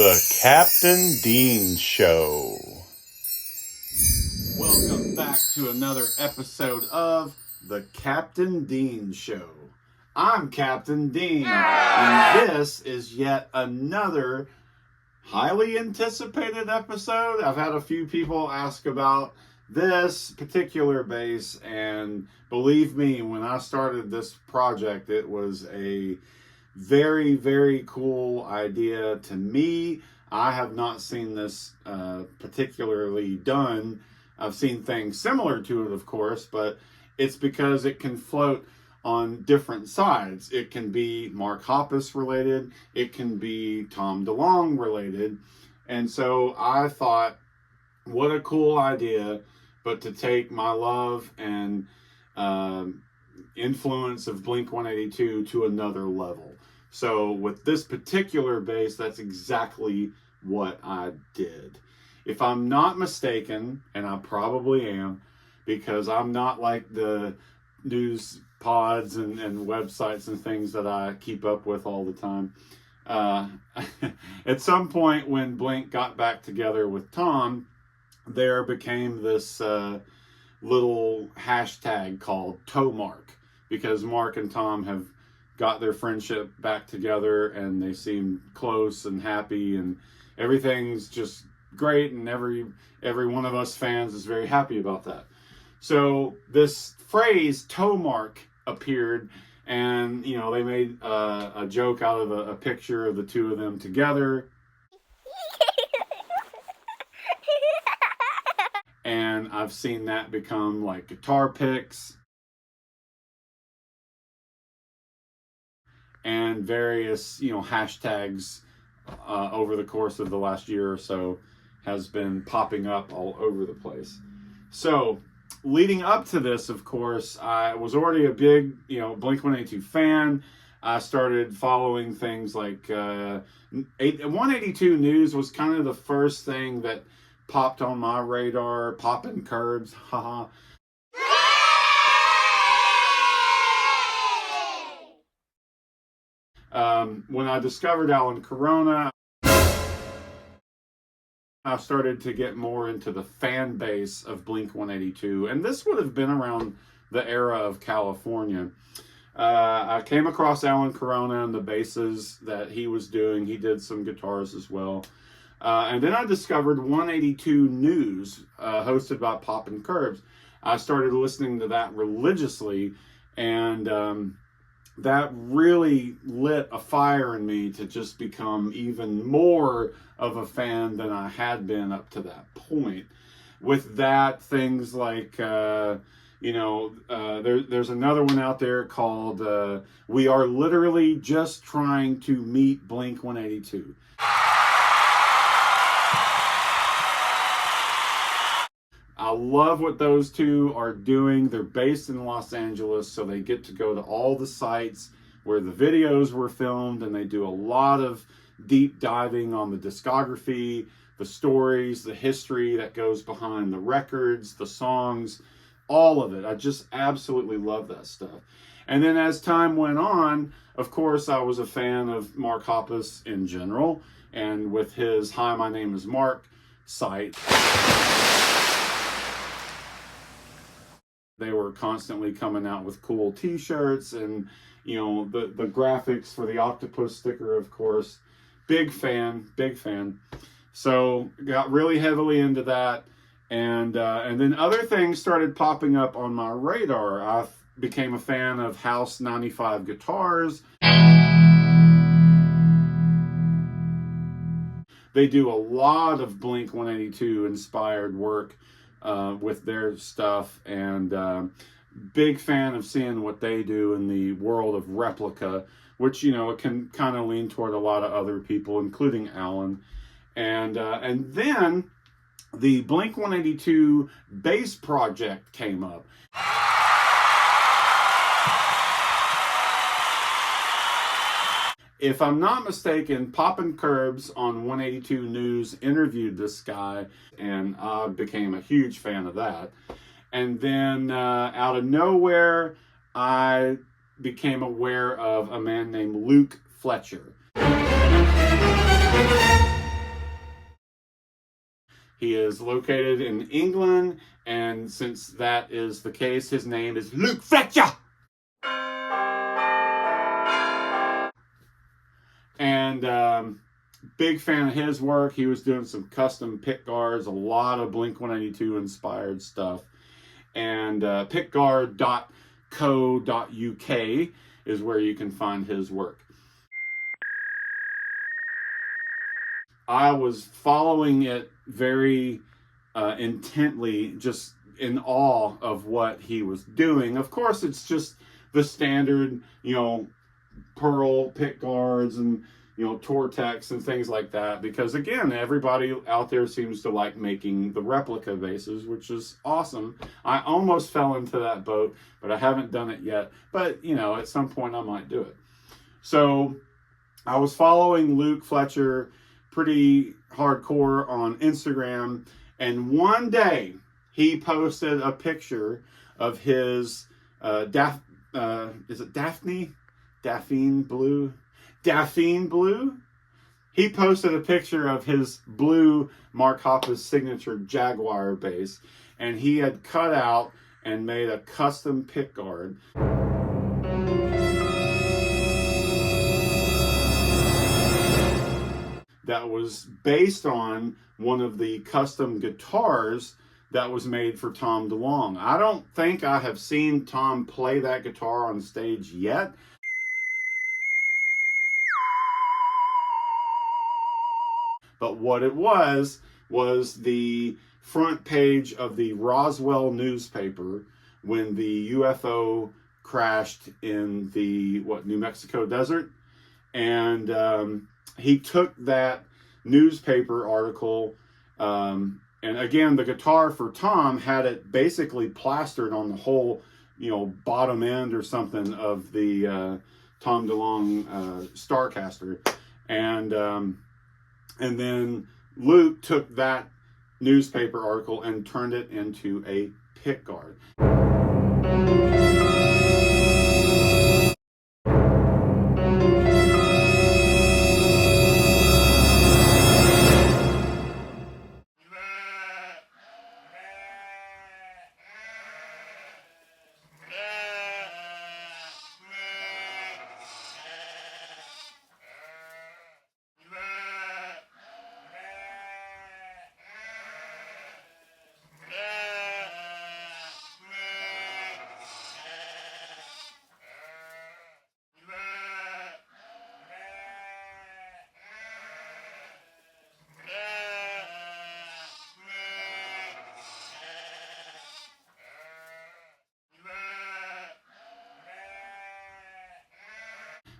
The Captain Dean Show. Welcome back to another episode of The Captain Dean Show. I'm Captain Dean, and this is yet another highly anticipated episode. I've had a few people ask about this particular bass, and believe me, when I started this project, it was a very, very cool idea to me. I have not seen this particularly done. I've seen things similar to it, of course, but it's because it can float on different sides. It can be Mark Hoppus related. It can be Tom DeLonge related. And so I thought, what a cool idea, but to take my love and influence of Blink-182 to another level. So with this particular bass, that's exactly what I did. If I'm not mistaken, and I probably am, because I'm not like the news pods and websites and things that I keep up with all the time. At some point when Blink got back together with Tom, there became this little hashtag called TOMARK, because Mark and Tom have got their friendship back together and they seem close and happy and everything's just great, and every one of us fans is very happy about that. So this phrase TOMARK appeared, and they made a joke out of a picture of the two of them together. And I've seen that become like guitar picks and various hashtags over the course of the last year or so has been popping up all over the place. So leading up to this, of course, I was already a big Blink-182 fan. I started following things like 182 News was kind of the first thing that popped on my radar. Poppin' Curbs, haha. When I discovered Alan Corona, I started to get more into the fan base of Blink-182, and this would have been around the era of California. I came across Alan Corona and the basses that he was doing. He did some guitars as well. And then I discovered 182 News, hosted by Poppin' Curbs. I started listening to that religiously, and that really lit a fire in me to just become even more of a fan than I had been up to that point. With that, things like, there's another one out there called We Are Literally Just Trying to Meet Blink-182. I love what those two are doing. They're based in Los Angeles, so they get to go to all the sites where the videos were filmed, and they do a lot of deep diving on the discography, the stories, the history that goes behind the records, the songs, all of it. I just absolutely love that stuff. And then as time went on, of course, I was a fan of Mark Hoppus in general, and with his Hi, My Name is Mark site, they were constantly coming out with cool t-shirts and, the graphics for the octopus sticker, of course. Big fan. So got really heavily into that. And then other things started popping up on my radar. I became a fan of House 95 guitars. They do a lot of Blink-182 inspired work with their stuff, and big fan of seeing what they do in the world of replica, which it can kind of lean toward a lot of other people, including Alan. And then the Blink-182 bass project came up. If I'm not mistaken, Poppin' Curbs on 182 News interviewed this guy, and I became a huge fan of that. And then out of nowhere, I became aware of a man named Luke Fletcher. He is located in England, and since that is the case, his name is Luke Fletcher. And big fan of his work. He was doing some custom pick guards, a lot of Blink-182 inspired stuff. And pickguard.co.uk is where you can find his work. I was following it very intently, just in awe of what he was doing. Of course, it's just the standard, pearl pick guards and Tortex and things like that, because again, everybody out there seems to like making the replica bases, which is awesome. I almost fell into that boat, but I haven't done it yet. But at some point I might do it. So I was following Luke Fletcher pretty hardcore on Instagram, and one day he posted a picture of his is it Daphne blue? He posted a picture of his blue Mark Hoppus signature Jaguar base, and he had cut out and made a custom pick guard. That was based on one of the custom guitars that was made for Tom DeLonge. I don't think I have seen Tom play that guitar on stage yet. But what it was the front page of the Roswell newspaper when the UFO crashed in the New Mexico desert. And he took that newspaper article, and again, the guitar for Tom had it basically plastered on the whole, bottom end or something of the Tom DeLonge Starcaster. And then Luke took that newspaper article and turned it into a pick guard.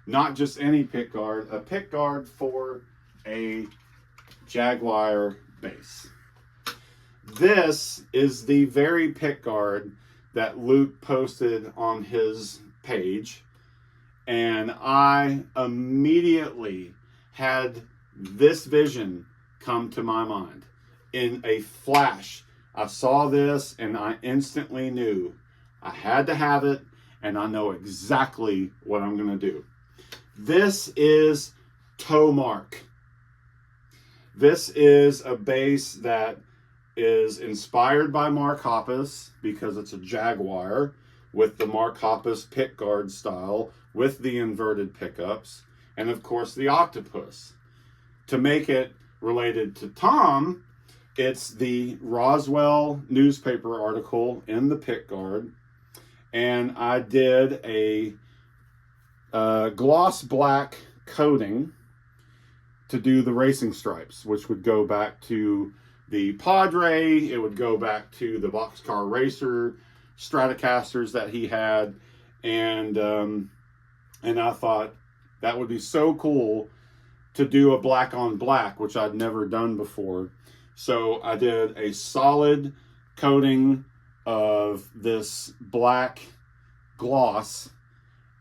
Not just any pick guard, a pick guard for a Jaguar bass. This is the very pick guard that Luke posted on his page, and I immediately had this vision come to my mind. In a flash, I saw this and I instantly knew I had to have it, and I know exactly what I'm going to do. This is TOMARK. This is a bass that is inspired by Mark Hoppus because it's a Jaguar with the Mark Hoppus pickguard style with the inverted pickups, and of course the octopus. To make it related to Tom, it's the Roswell newspaper article in the pickguard, and I did a gloss black coating to do the racing stripes, which would go back to the Padre. It would go back to the Boxcar Racer Stratocasters that he had, and I thought that would be so cool to do a black on black, which I'd never done before. So I did a solid coating of this black gloss,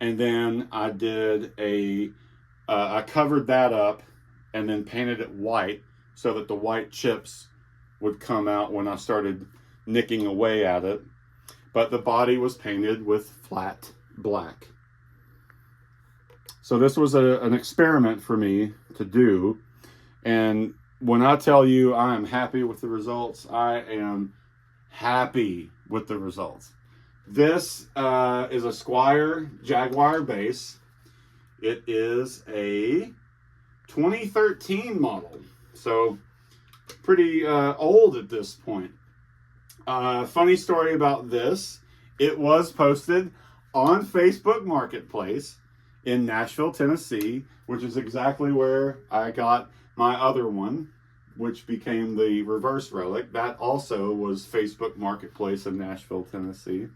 and then I did I covered that up and then painted it white so that the white chips would come out when I started nicking away at it. But the body was painted with flat black. So this was an experiment for me to do. And when I tell you I am happy with the results, I am happy with the results. This is a Squire Jaguar base. It is a 2013 model, so pretty old at this point. Funny story about this, it was posted on Facebook Marketplace in Nashville, Tennessee, which is exactly where I got my other one, which became the reverse relic. That also was Facebook Marketplace in Nashville, Tennessee.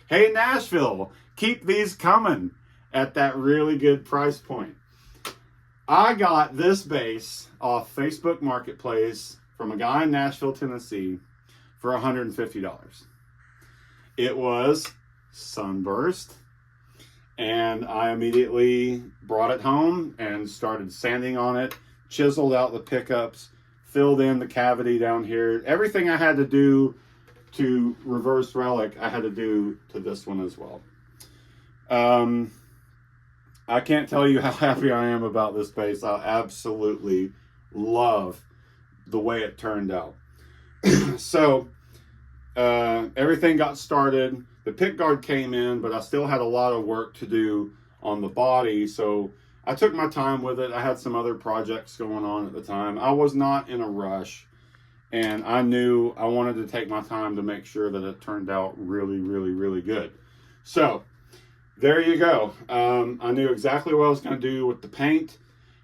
Hey, Nashville, keep these coming at that really good price point. I got this base off Facebook Marketplace from a guy in Nashville, Tennessee for $150. It was sunburst, and I immediately brought it home and started sanding on it, chiseled out the pickups, filled in the cavity down here. Everything I had to do to reverse relic, I had to do to this one as well. I can't tell you how happy I am about this base. I absolutely love the way it turned out. So everything got started. The pick guard came in, but I still had a lot of work to do on the body. So I took my time with it. I had some other projects going on at the time. I was not in a rush, and I knew I wanted to take my time to make sure that it turned out really, really, really good. So there you go. I knew exactly what I was going to do with the paint.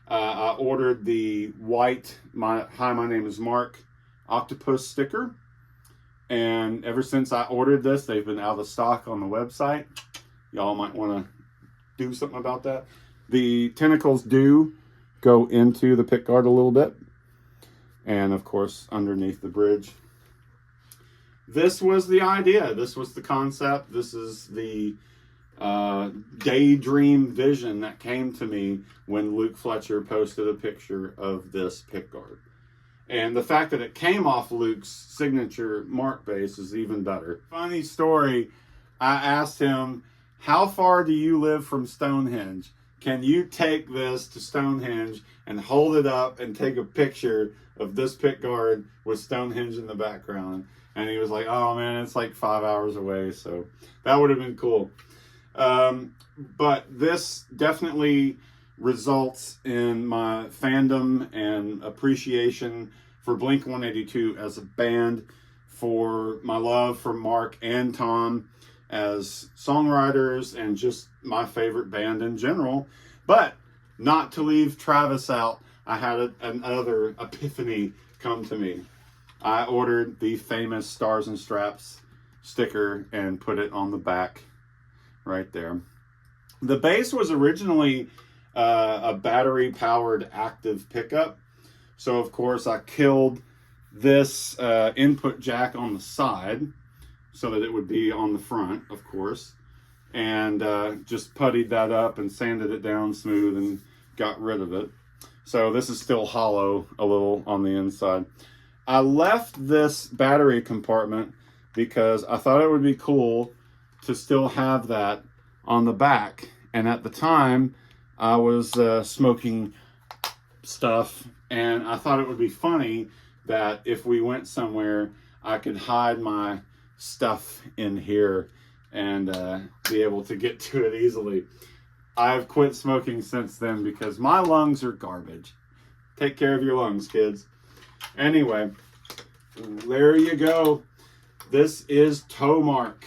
I ordered the white, hi, my name is Mark octopus sticker. And ever since I ordered this, they've been out of stock on the website. Y'all might want to do something about that. The tentacles do go into the pick guard a little bit. And of course, underneath the bridge. This was the idea. This was the concept. This is the daydream vision that came to me when Luke Fletcher posted a picture of this pick guard. And the fact that it came off Luke's signature Mark base is even better. Funny story, I asked him, how far do you live from Stonehenge? Can you take this to Stonehenge and hold it up and take a picture of this pick guard with Stonehenge in the background? And he was like, oh man, it's like 5 hours away. So that would have been cool. But this definitely results in my fandom and appreciation for Blink-182 as a band, for my love for Mark and Tom as songwriters, and just my favorite band in general. But not to leave Travis out, I had another epiphany come to me. I ordered the famous Stars and Straps sticker and put it on the back right there. The bass was originally a battery-powered active pickup. So, of course, I killed this input jack on the side so that it would be on the front, of course. And just puttied that up and sanded it down smooth and got rid of it. So this is still hollow a little on the inside. I left this battery compartment because I thought it would be cool to still have that on the back. And at the time, I was smoking stuff, and I thought it would be funny that if we went somewhere, I could hide my stuff in here and be able to get to it easily. I've quit smoking since then because my lungs are garbage. Take care of your lungs, kids. Anyway, there you go. This is TOMARK.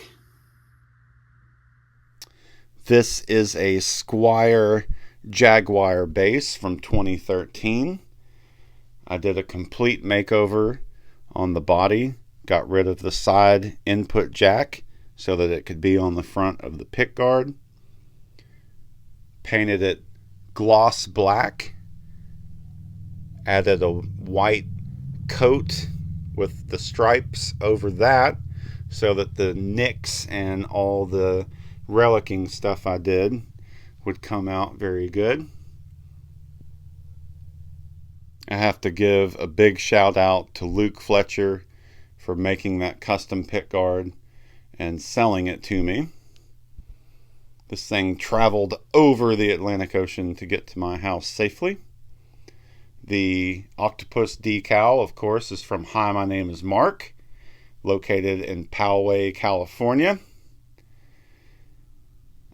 This is a Squire Jaguar bass from 2013. I did a complete makeover on the body. Got rid of the side input jack so that it could be on the front of the pick guard. Painted it gloss black. Added a white coat with the stripes over that so that the nicks and all the relicking stuff I did would come out very good. I have to give a big shout out to Luke Fletcher for making that custom pick guard and selling it to me. This thing traveled over the Atlantic Ocean to get to my house safely. The octopus decal, of course, is from Hi, My Name is Mark, located in Poway, California.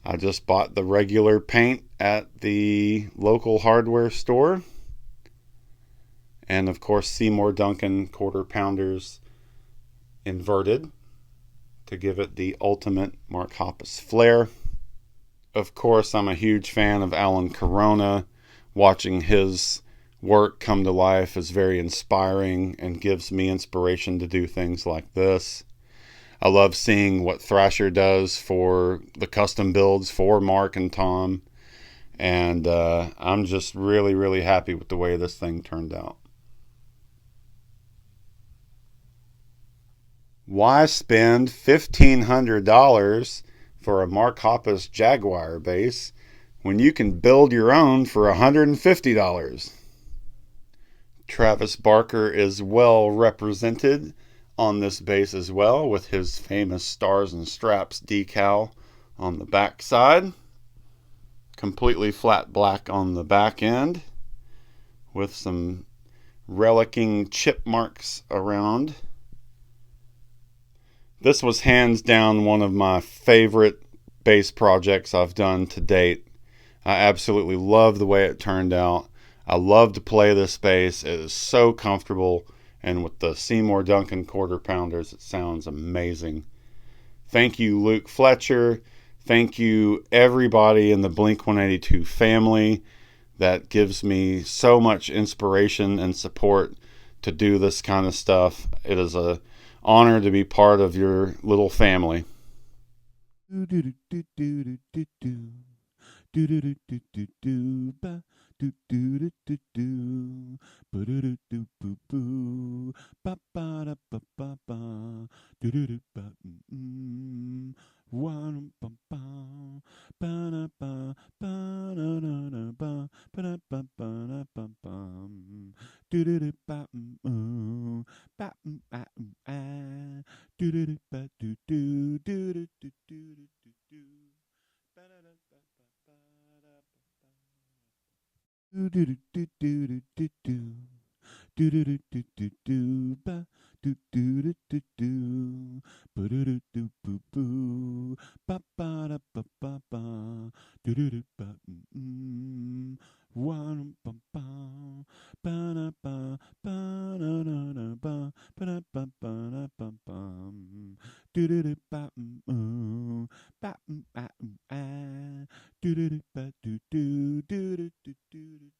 I just bought the regular paint at the local hardware store. And of course, Seymour Duncan quarter pounders inverted to give it the ultimate Mark Hoppus flair. Of course, I'm a huge fan of Alan Corona. Watching his work come to life is very inspiring and gives me inspiration to do things like this. I love seeing what Thrasher does for the custom builds for Mark and Tom. And I'm just really, really happy with the way this thing turned out. Why spend $1,500 for a Mark Hoppus Jaguar base when you can build your own for $150? Travis Barker is well represented on this base as well, with his famous Stars and Straps decal on the back side. Completely flat black on the back end with some relicking chip marks around. This was hands down one of my favorite base projects I've done to date. I absolutely love the way it turned out. I love to play this bass. It is so comfortable, and with the Seymour Duncan quarter pounders, it sounds amazing. Thank you, Luke Fletcher. Thank you, everybody in the Blink 182 family that gives me so much inspiration and support to do this kind of stuff. It is an honor to be part of your little family. Do do do do do do ba do do do do do ba do do do boo boo ba ba da ba ba ba do do do ba one ba ba ba da ba ba da da da ba ba da ba ba da ba ba do do do ba ba ba do do do ba do do do do do do do do. Do do do do do do do do do do do do do ba do do do do do ba do do do boo boo ba ba da ba ba ba do do do ba one ba ba ba da ba ba da da da ba ba da ba ba da ba ba do do do ba ba ba do do do ba do do do do do do